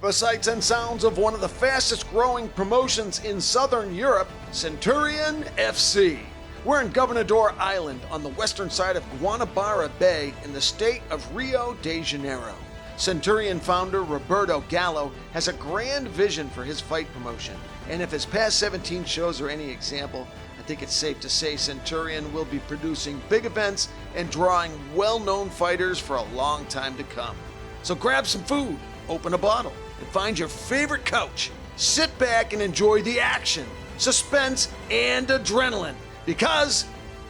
The sights and sounds of one of the fastest growing promotions in Southern Europe, Centurion FC. We're in Governador Island on the western side of Guanabara Bay in the state of Rio de Janeiro. Centurion founder Roberto Gallo has a grand vision for his fight promotion, and if his past 17 shows are any example, I think it's safe to say Centurion will be producing big events and drawing well-known fighters for a long time to come. So grab some food, open a bottle, and find your favorite couch. Sit back and enjoy the action, suspense, and adrenaline, because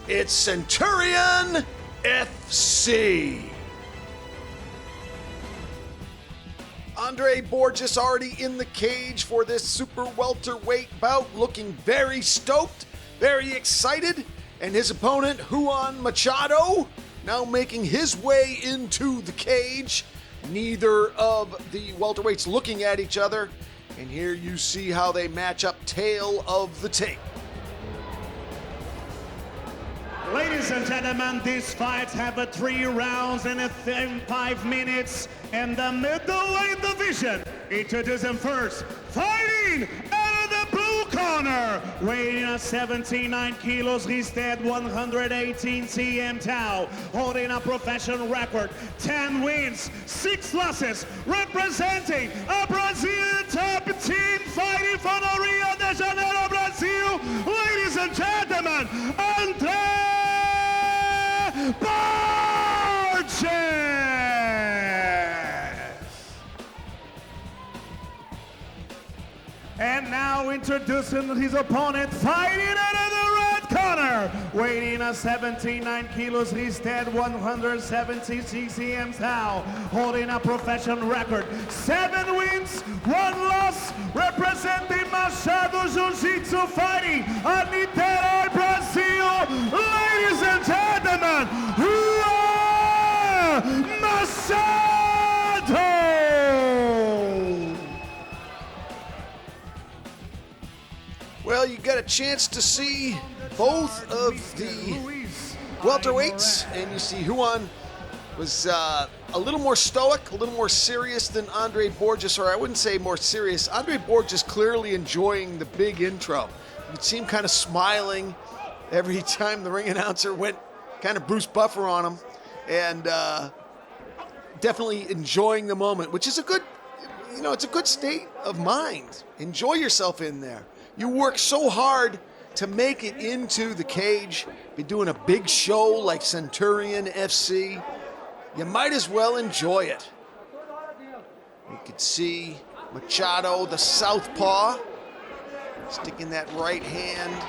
it's Centurion FC. Andre Borges already in the cage for this super welterweight bout, looking very stoked, very excited, and his opponent, Juan Machado, now making his way into the cage. Neither of the welterweights looking at each other, and here you see how they match up tail of the tape. Ladies and gentlemen, these fights have 3 rounds and 5 minutes in the middleweight division. Introducing first, fighting out of the blue corner, weighing at 79 kilos, he's at 118 cm tau, holding a professional record, 10 wins, 6 losses, representing a Brazilian top team fighting for the Rio de Janeiro, Brazil. Ladies and gentlemen, Andre Borges! And now introducing his opponent, fighting out of the red corner, weighing at 79 kilos, he's at 170 cm now, holding a professional record, 7 wins, 1 loss, representing Machado Jiu-Jitsu fighting at Niterói, Brazil. Ladies and gentlemen, Juan Machado! Well, you got a chance to see both of the welterweights, and you see Juan was a little more stoic, a little more serious than Andre Borges, or I wouldn't say more serious. Andre Borges clearly enjoying the big intro. You could see him kind of smiling every time the ring announcer went kind of Bruce Buffer on him, and definitely enjoying the moment, which is a good, it's a good state of mind. Enjoy yourself in there. You work so hard to make it into the cage, be doing a big show like Centurion FC. You might as well enjoy it. You could see Machado, the southpaw, sticking that right hand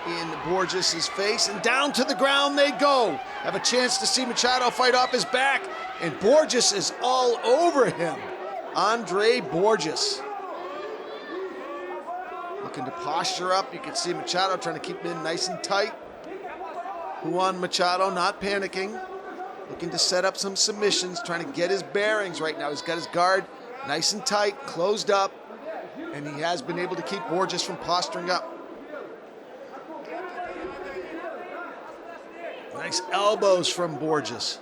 in Borges' face, and down to the ground they go. Have a chance to see Machado fight off his back, and Borges is all over him. Andre Borges. Looking to posture up. You can see Machado trying to keep him in nice and tight. Juan Machado not panicking. Looking to set up some submissions, trying to get his bearings right now. He's got his guard nice and tight, closed up, and he has been able to keep Borges from posturing up. Nice elbows from Borges.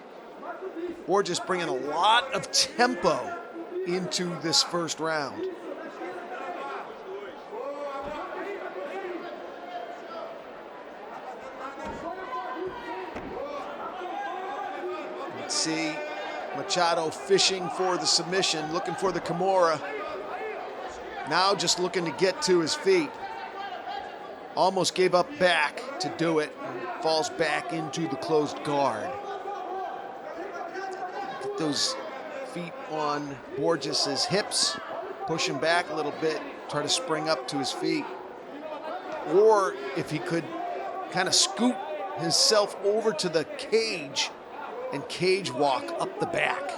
Borges bringing a lot of tempo into this first round. See Machado fishing for the submission, looking for the Kimura. Now just looking to get to his feet. Almost gave up back to do it, and falls back into the closed guard. Get those feet on Borges' hips, push him back a little bit, try to spring up to his feet. Or if he could kind of scoot himself over to the cage and cage walk up the back.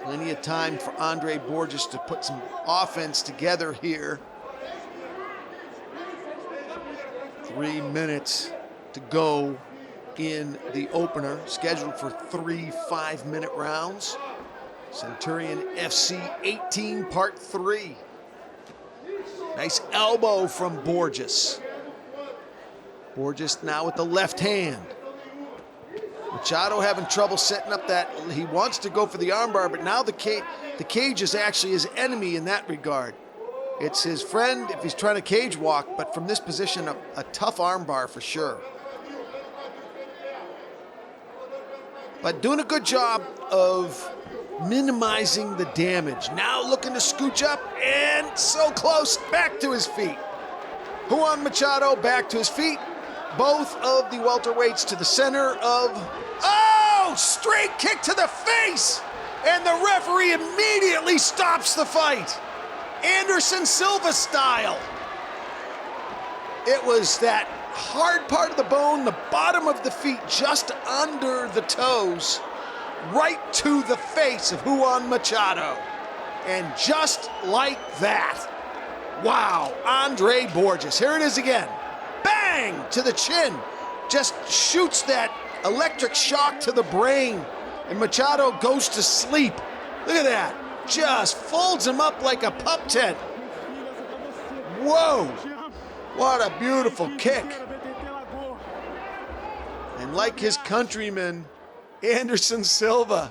Plenty of time for Andre Borges to put some offense together here. 3 minutes to go in the opener, scheduled for 3 5-minute rounds. Centurion FC 18, part 3. Nice elbow from Borges. Borges now with the left hand. Machado having trouble setting up that. He wants to go for the armbar, but now the cage is actually his enemy in that regard. It's his friend if he's trying to cage walk, but from this position, a tough armbar for sure. But doing a good job of minimizing the damage. Now looking to scooch up, and so close, back to his feet. Juan Machado back to his feet. Both of the welterweights to the center of, oh, straight kick to the face! And the referee immediately stops the fight. Anderson Silva style. It was that hard part of the bone, the bottom of the feet, just under the toes, right to the face of Juan Machado. And just like that, wow, Andre Borges, here it is again. Bang, to the chin. Just shoots that electric shock to the brain, and Machado goes to sleep. Look at that. Just folds him up like a pup tent. Whoa, what a beautiful kick. And like his countryman, Anderson Silva,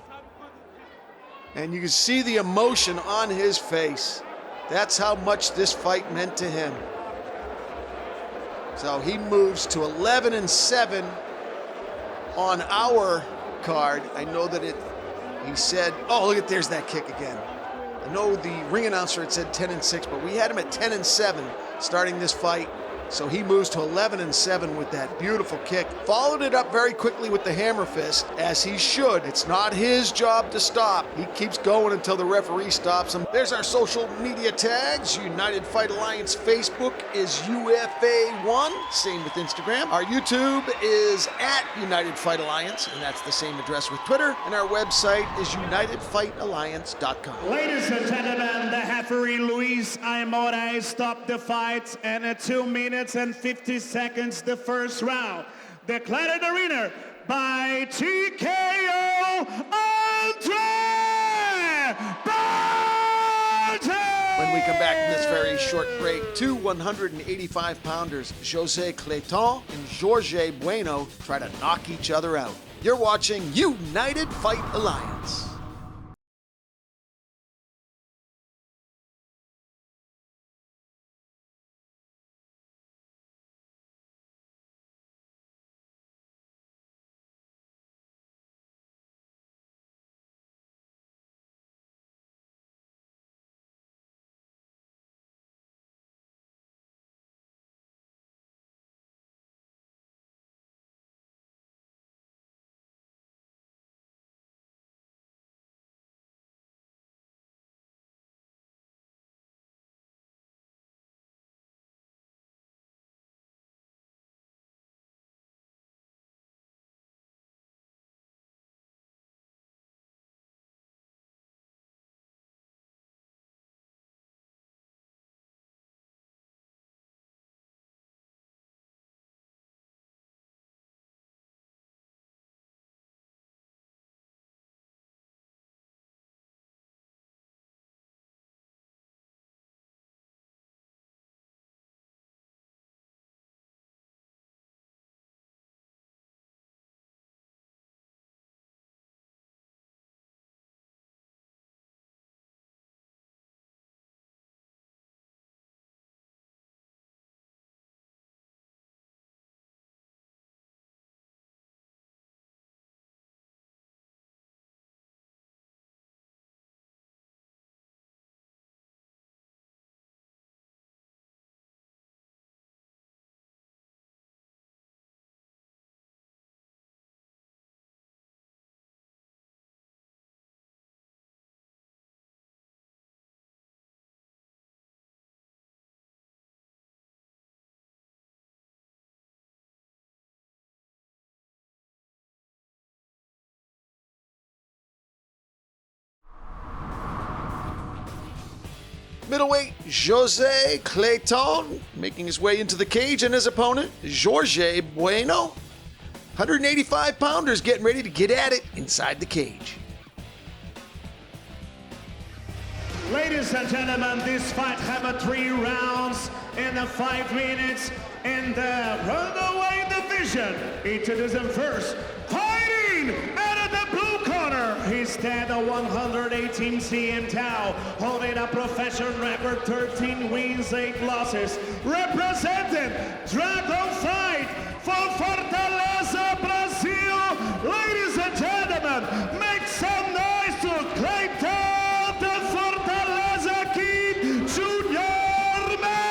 and you can see the emotion on his face. That's how much this fight meant to him. So he moves to 11-7 on our card. I know that he said, oh, look at, there's that kick again. I know the ring announcer had said 10-6, but we had him at 10-7 starting this fight. So he moves to 11-7 with that beautiful kick. Followed it up very quickly with the hammer fist, as he should. It's not his job to stop. He keeps going until the referee stops him. There's our social media tags. United Fight Alliance Facebook is UFA1. Same with Instagram. Our YouTube is at United Fight Alliance, and that's the same address with Twitter. And our website is UnitedFightAlliance.com. Ladies and gentlemen, the referee Luis Aymora stopped the fight, and at 2 minutes and 50 seconds the first round. Declared the winner by TKO, Andre Borges! When we come back from this very short break, two 185-pounders, Jose Clayton and Jorge Bueno, try to knock each other out. You're watching United Fight Alliance. Middleweight Jose Clayton making his way into the cage, and his opponent, Jorge Bueno. 185-pounders getting ready to get at it inside the cage. Ladies and gentlemen, this fight have 3 rounds in 5 minutes in the runaway division. Introducing first, fighting fighting out of the blue corner. He stands at 118 cm tall, holding a professional record 13 wins, 8 losses, representing Dragon Fight for Fortaleza, Brazil. Ladies and gentlemen, make some noise to Clayton the Fortaleza Kid Junior Melo.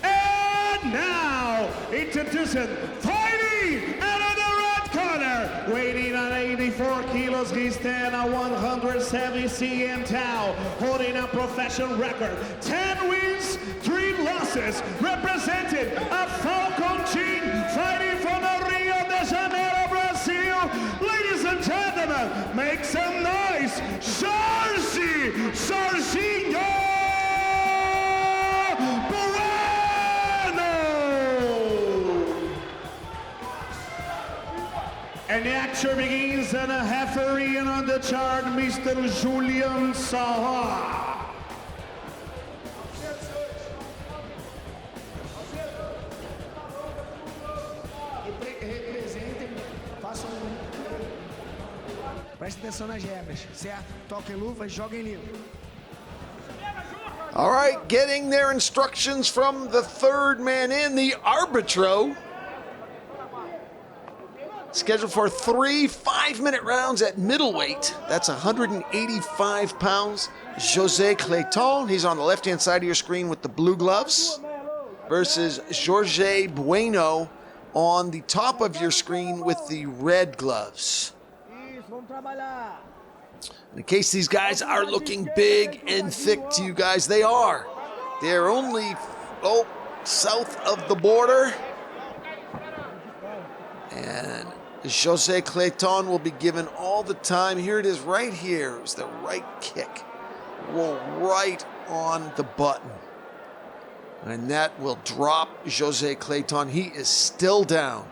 And now, introducing fighting out of the red corner, weighing at 84 kilos, he stands at 170 cm tall, holding a professional record, 10 wins, 3 losses, representing a Falcon team fighting from Rio de Janeiro, Brazil. Ladies and gentlemen, make some noise, Jorginho And the action begins, and a referee on the chart, Mr. Julian Saha. Representem, façam. Preste atenção nas regras, certo? Toquem luva e joguem limpo. All right, getting their instructions from the third man in, the arbitro. Scheduled for 3 5-minute rounds at middleweight. That's 185 pounds. Jose Clayton, he's on the left-hand side of your screen with the blue gloves, versus Jorge Bueno on the top of your screen with the red gloves. In case these guys are looking big and thick to you guys, they are. They're only, south of the border. And Jose Clayton will be given all the time. Here it is right here. It's the right kick. Roll right on the button. And that will drop Jose Clayton. He is still down.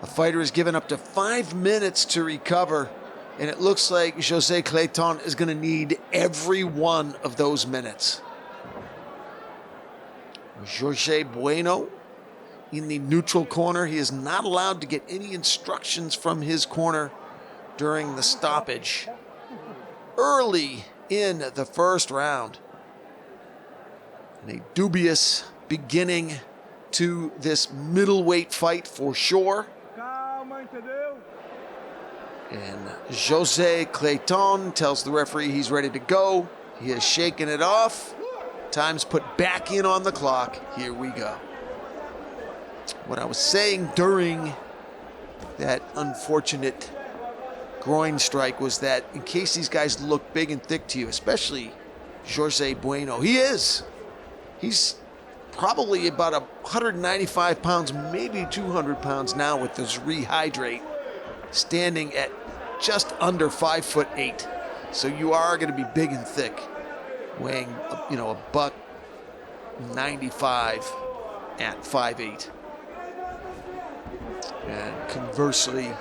The fighter is given up to 5 minutes to recover. And it looks like Jose Clayton is going to need every one of those minutes. Jorge Bueno in the neutral corner. He is not allowed to get any instructions from his corner during the stoppage. Early in the first round. And a dubious beginning to this middleweight fight for sure. And Jose Clayton tells the referee he's ready to go. He has shaken it off. Time's put back in on the clock. Here we go. What I was saying during that unfortunate groin strike was that in case these guys look big and thick to you, especially Jorge Bueno, he's probably about 195 pounds, maybe 200 pounds now with this rehydrate, standing at just under 5'8". So you are going to be big and thick, weighing, a buck 95 at 5'8". And conversely,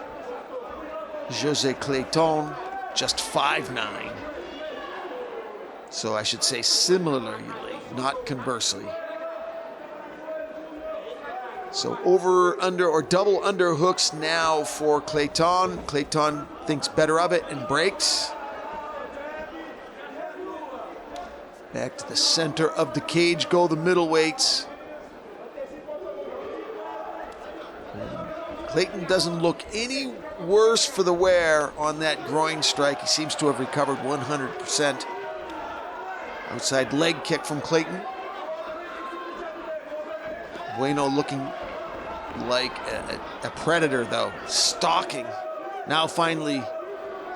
Jose Clayton, just 5'9". So I should say similarly, not conversely. So over, under, or double underhooks now for Clayton. Clayton thinks better of it and breaks. Back to the center of the cage go the middleweights. Clayton doesn't look any worse for the wear on that groin strike. He seems to have recovered 100%. Outside leg kick from Clayton. Bueno looking like a predator, though, stalking. Now finally,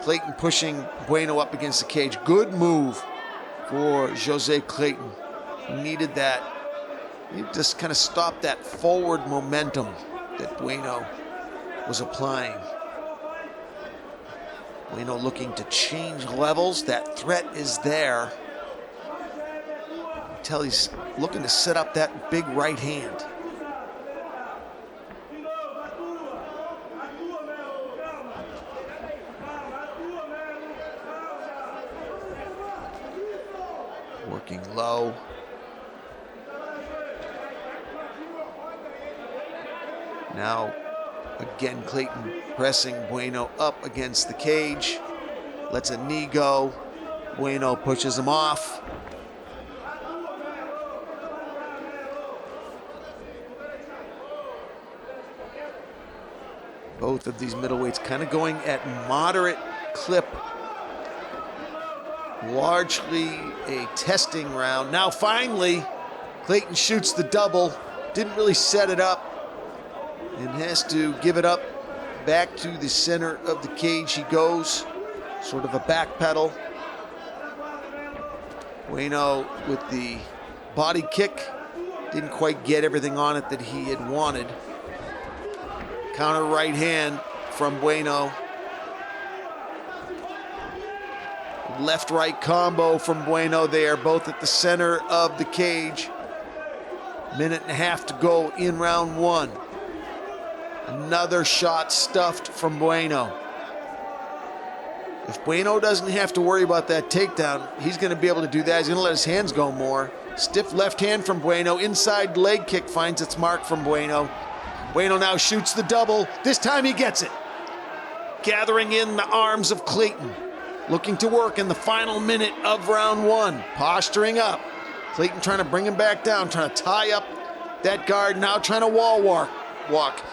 Clayton pushing Bueno up against the cage. Good move for Jose Clayton. He needed that. He just kind of stopped that forward momentum that Bueno was applying. Bueno looking to change levels. That threat is there. Until he's looking to set up that big right hand. Working low. Now, again, Clayton pressing Bueno up against the cage. Lets a knee go. Bueno pushes him off. Both of these middleweights kind of going at moderate clip. Largely a testing round. Now finally, Clayton shoots the double. Didn't really set it up and has to give it up. Back to the center of the cage he goes. Sort of a back pedal. Bueno with the body kick. Didn't quite get everything on it that he had wanted. Counter right hand from Bueno. Left-right combo from Bueno there, both at the center of the cage. Minute and a half to go in round one. Another shot stuffed from Bueno. If Bueno doesn't have to worry about that takedown, he's going to be able to do that. He's going to let his hands go more. Stiff left hand from Bueno. Inside leg kick finds its mark from Bueno. Bueno now shoots the double. This time he gets it. Gathering in the arms of Clayton. Looking to work in the final minute of round one. Posturing up. Clayton trying to bring him back down. Trying to tie up that guard. Now trying to wall walk.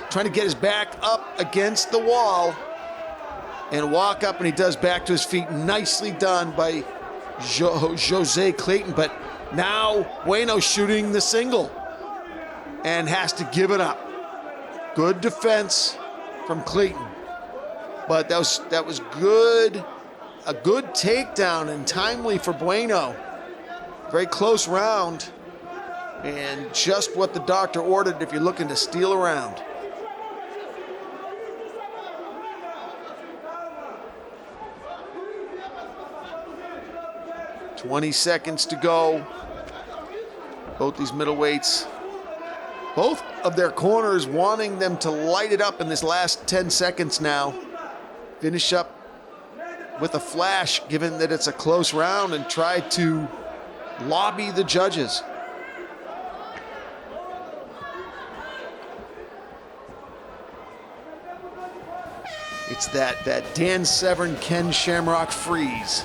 Trying to get his back up against the wall. And walk up, and he does back to his feet. Nicely done by Jose Clayton. But now Bueno shooting the single. And has to give it up. Good defense from Clayton, but that was good, a good takedown and timely for Bueno. Very close round, and just what the doctor ordered if you're looking to steal a round. "20 seconds to go." Both these middleweights. Both of their corners wanting them to light it up in this last 10 seconds now. Finish up with a flash, given that it's a close round, and try to lobby the judges. It's that Dan Severn, Ken Shamrock freeze.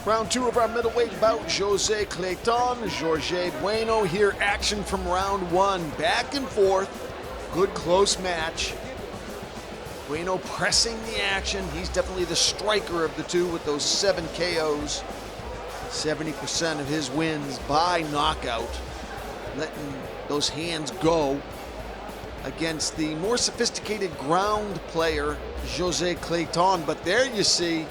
Round two of our middleweight bout, Jose Clayton, Jorge Bueno. Here, action from round one. Back and forth, good close match. Bueno pressing the action. He's definitely the striker of the two with those 7 KOs. 70% of his wins by knockout, letting those hands go against the more sophisticated ground player, Jose Clayton. But there you see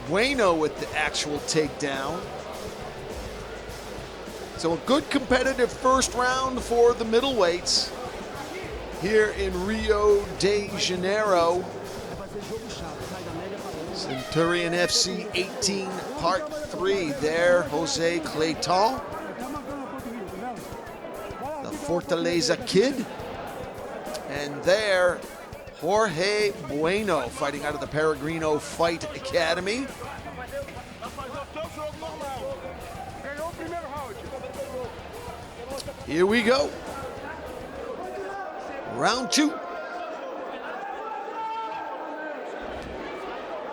Bueno with the actual takedown. So a good competitive first round for the middleweights here in Rio de Janeiro. Centurion FC 18 Part 3 there, Jose Clayton, the Fortaleza kid. And there, Jorge Bueno, fighting out of the Peregrino Fight Academy. Here we go. Round 2.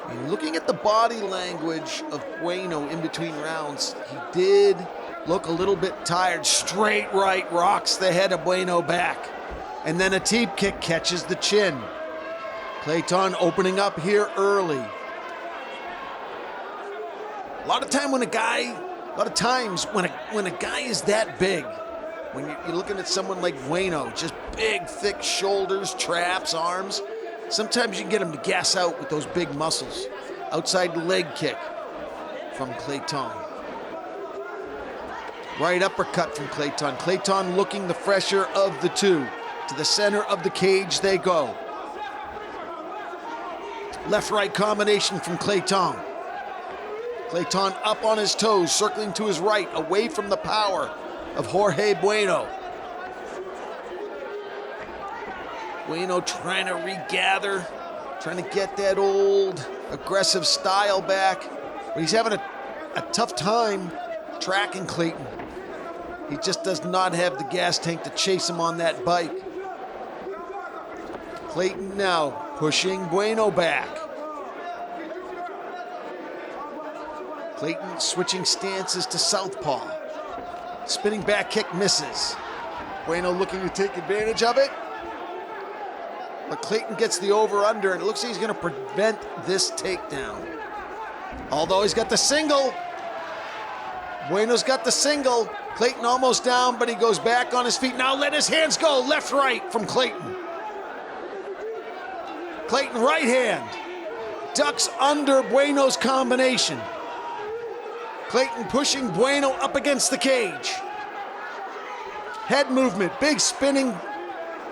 And looking at the body language of Bueno in between rounds, he did look a little bit tired. Straight right rocks the head of Bueno back. And then a teep kick catches the chin. Clayton opening up here early. A lot of times when a guy is that big, when you're looking at someone like Bueno, just big, thick shoulders, traps, arms, sometimes you can get him to gas out with those big muscles. Outside leg kick from Clayton. Right uppercut from Clayton. Clayton looking the fresher of the two. To the center of the cage they go. Left-right combination from Clayton. Clayton up on his toes, circling to his right, away from the power of Jorge Bueno. Bueno trying to regather, trying to get that old aggressive style back. But he's having a tough time tracking Clayton. He just does not have the gas tank to chase him on that bike. Clayton now pushing Bueno back. Clayton switching stances to southpaw. Spinning back kick misses. Bueno looking to take advantage of it. But Clayton gets the over-under, and it looks like he's going to prevent this takedown. Although he's got the single. Bueno's got the single. Clayton almost down, but he goes back on his feet. Now let his hands go. Left-right from Clayton. Clayton right hand. Ducks under Bueno's combination. Clayton pushing Bueno up against the cage. Head movement, big spinning,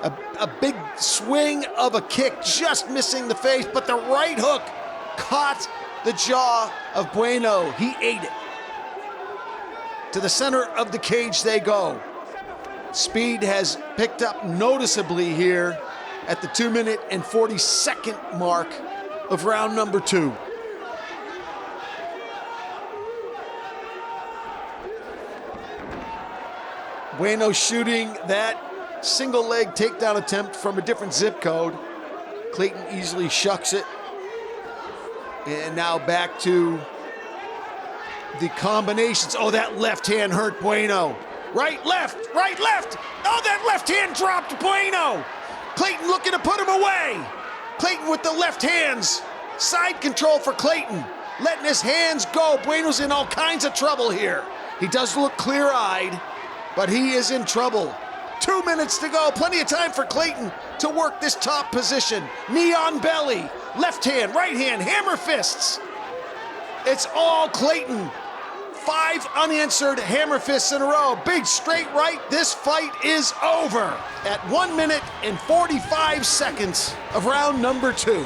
a big swing of a kick, just missing the face, but the right hook caught the jaw of Bueno. He ate it. To the center of the cage they go. Speed has picked up noticeably here at the 2-minute and 40-second mark of round number 2. Bueno shooting that single leg takedown attempt from a different zip code. Clayton easily shucks it. And now back to the combinations. Oh, that left hand hurt Bueno. Right, left, right, left. Oh, that left hand dropped Bueno. Clayton looking to put him away. Clayton with the left hands. Side control for Clayton. Letting his hands go. Bueno's in all kinds of trouble here. He does look clear-eyed, but he is in trouble. 2 minutes to go. Plenty of time for Clayton to work this top position. Knee on belly. Left hand, right hand, hammer fists. It's all Clayton. 5 unanswered hammer fists in a row. Big straight right. This fight is over at 1 minute and 45 seconds of round number 2.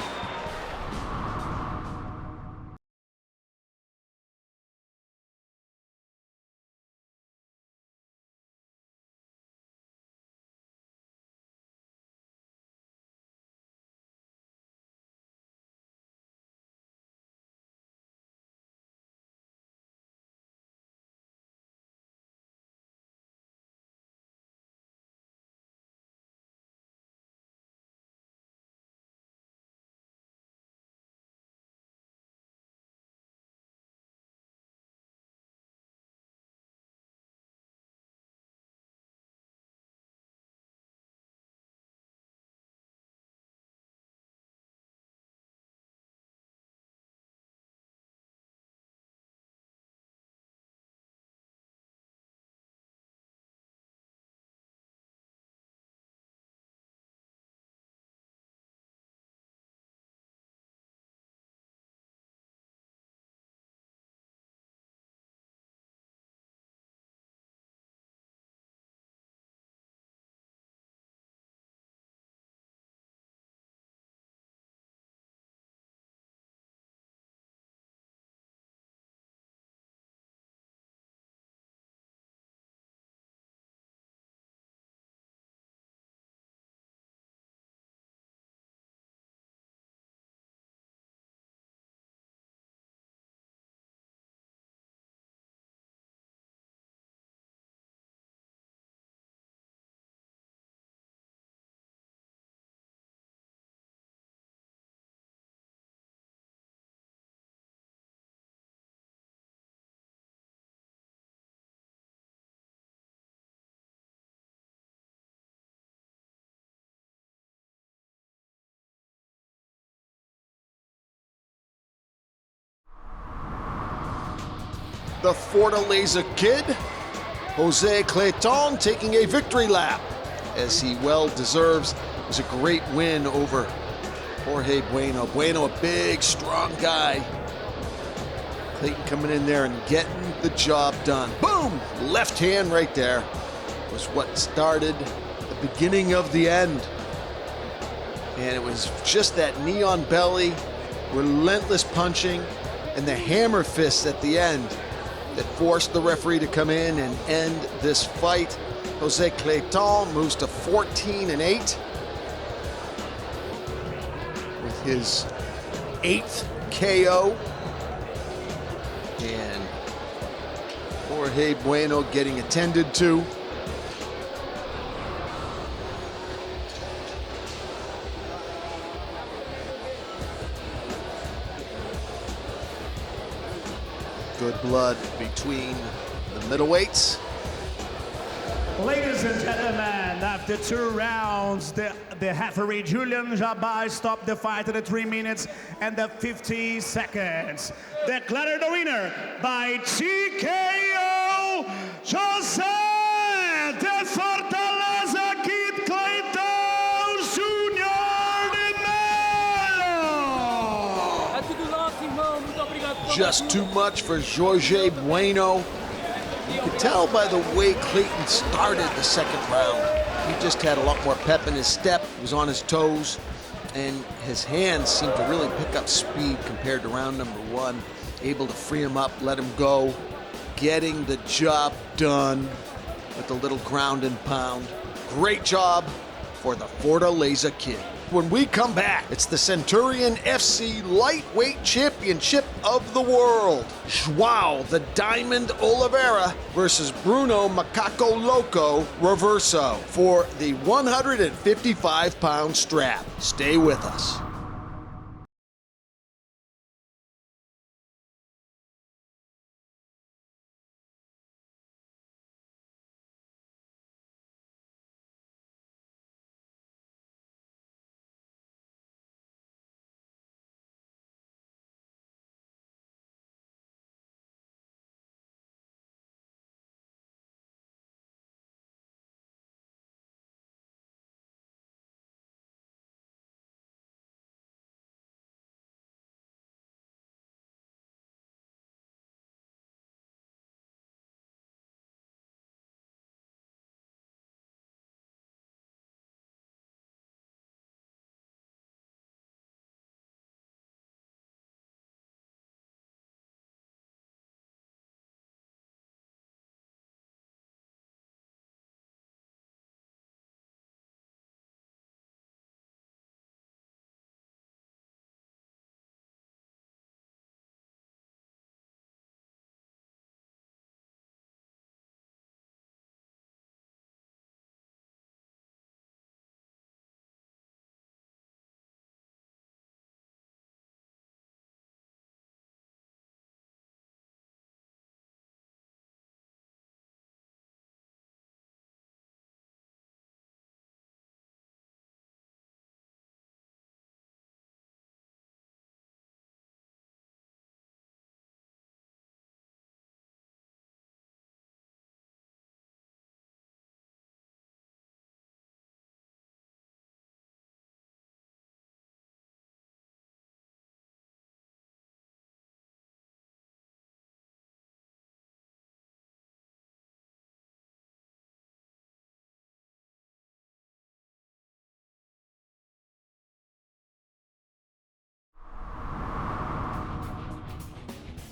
the Fortaleza kid, Jose Clayton, taking a victory lap, as he well deserves. It was a great win over Jorge Bueno. Bueno, a big, strong guy. Clayton coming in there and getting the job done. Boom! Left hand right there was what started the beginning of the end. And it was just that knee on belly, relentless punching, and the hammer fists at the end that forced the referee to come in and end this fight. Jose Clayton moves to 14-8 with his 8th KO. And Jorge Bueno getting attended to. Good blood between the middleweights. Ladies and gentlemen, after 2 rounds, the referee Julian Joao stopped the fight at 3 minutes and 50 seconds. Declared the winner by TKO, Jose de Fortaleza Kid Clayton Jr. de Melo. Just too much for Jorge Bueno. You could tell by the way Clayton started the second round. He just had a lot more pep in his step, he was on his toes, and his hands seemed to really pick up speed compared to round number 1. Able to free him up, let him go, getting the job done with a little ground and pound. Great job for the Fortaleza kid. When we come back, it's the Centurion FC Lightweight Championship of the World. Joao, the Diamond Oliveira versus Bruno Macaco Louco Roverso for the 155-pound strap. Stay with us.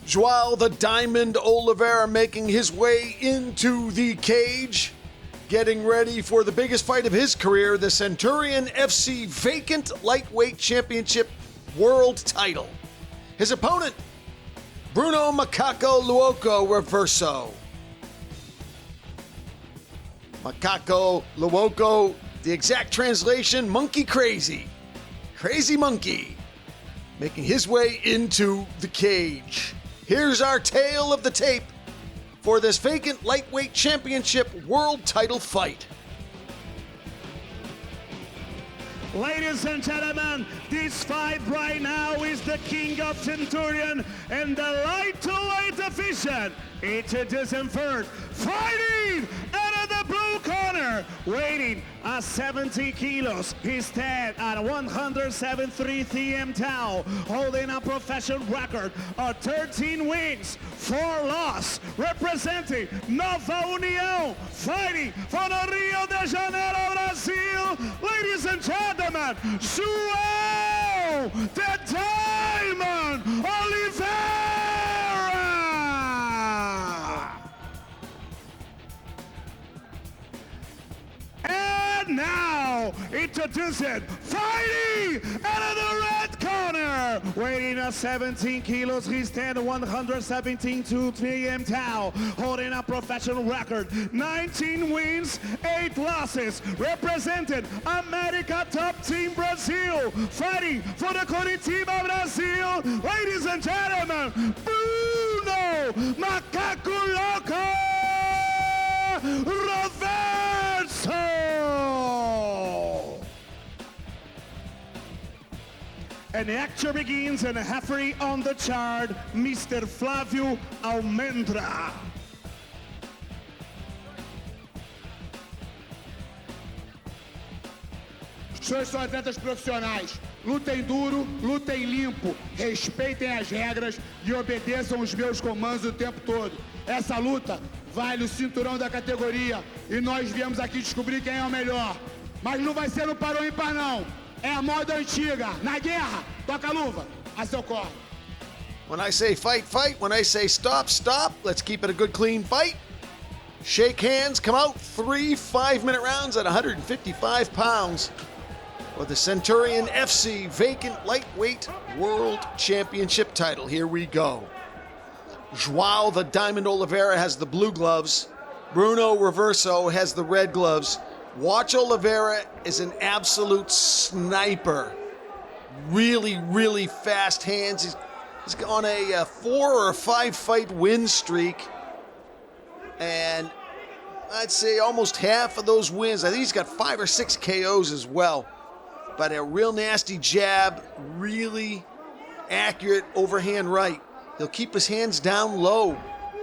Joao, the Diamond Oliveira, making his way into the cage, getting ready for the biggest fight of his career, the Centurion FC Vacant Lightweight Championship World Title. His opponent, Bruno Macaco Louco Roverso. Macaco Louco, the exact translation, monkey crazy. Crazy monkey, making his way into the cage. Here's our tale of the tape for this vacant lightweight championship world title fight. Ladies and gentlemen, this fight right now is the king of Centurion and the lightweight division. Introducing first, fighting out of the blue corner, weighing at 70 kilos. He stands at 173 TM tau, holding a professional record of 13 wins, 4 losses, representing Nova União, fighting from the Rio de Janeiro, Brazil. Ladies and gentlemen, Joao, the Diamond Oliveira! And now, introducing, fighting out of the red corner, weighing at 17 kilos, he stands 117 to 3M tau, holding a professional record, 19 wins, 8 losses, representing America Top Team Brazil, fighting for the Curitiba, Brazil. Ladies and gentlemen, Bruno, Macaco Louco, Roverso! And the action begins, and halfway on the chart, Mr. Flávio Almendra. Os senhores são atletas profissionais. Lutem duro, lutem limpo, respeitem as regras e obedeçam os meus comandos o tempo todo. Essa luta vale o cinturão da categoria e nós viemos aqui descobrir quem é o melhor. Mas não vai ser no parou ímpar não. É a moda antiga. Na guerra, toca a luva, a seu corre. When I say fight, fight. When I say stop, stop. Let's keep it a good, clean fight. Shake hands, come out. 3 5-minute rounds at 155 pounds for the Centurion FC vacant lightweight world championship title. Here we go. Joao, the Diamond Oliveira, has the blue gloves. Bruno Roverso has the red gloves. Watch Oliveira is an absolute sniper. Really, really fast hands. He's on a 4 or 5 fight win streak. And I'd say almost half of those wins, I think he's got 5 or 6 KOs as well. But a real nasty jab, really accurate overhand right. He'll keep his hands down low,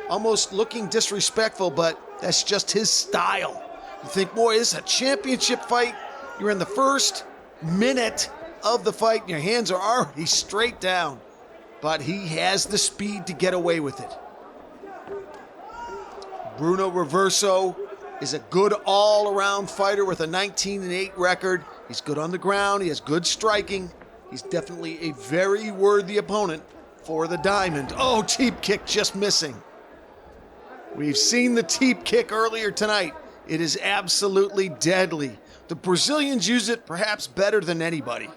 almost looking disrespectful, but that's just his style. You think, boy, this is a championship fight. You're in the first minute of the fight, and your hands are already straight down. But he has the speed to get away with it. Bruno Roverso is a good all-around fighter with a 19-8 record. He's good on the ground. He has good striking. He's definitely a very worthy opponent for the Diamond. Oh, teep kick just missing. We've seen the teep kick earlier tonight. It is absolutely deadly. The Brazilians use it perhaps better than anybody.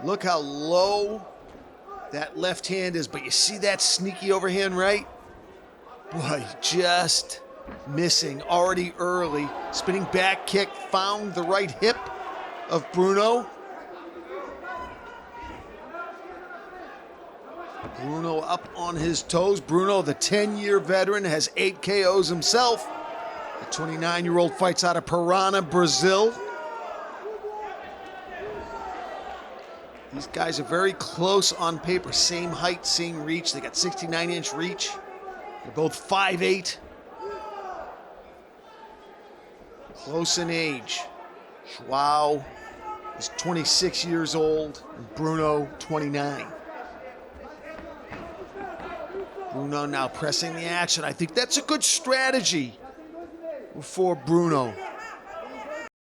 Look how low that left hand is, but you see that sneaky overhand right? Boy, just missing already early. Spinning back kick, found the right hip of Bruno. Bruno up on his toes. Bruno, the 10-year veteran, has 8 KOs himself. The 29-year-old fights out of Parana, Brazil. These guys are very close on paper. Same height, same reach. They got 69-inch reach. They're both 5'8". Close in age. Joao is 26 years old, and Bruno 29. Bruno now pressing the action. I think that's a good strategy for Bruno.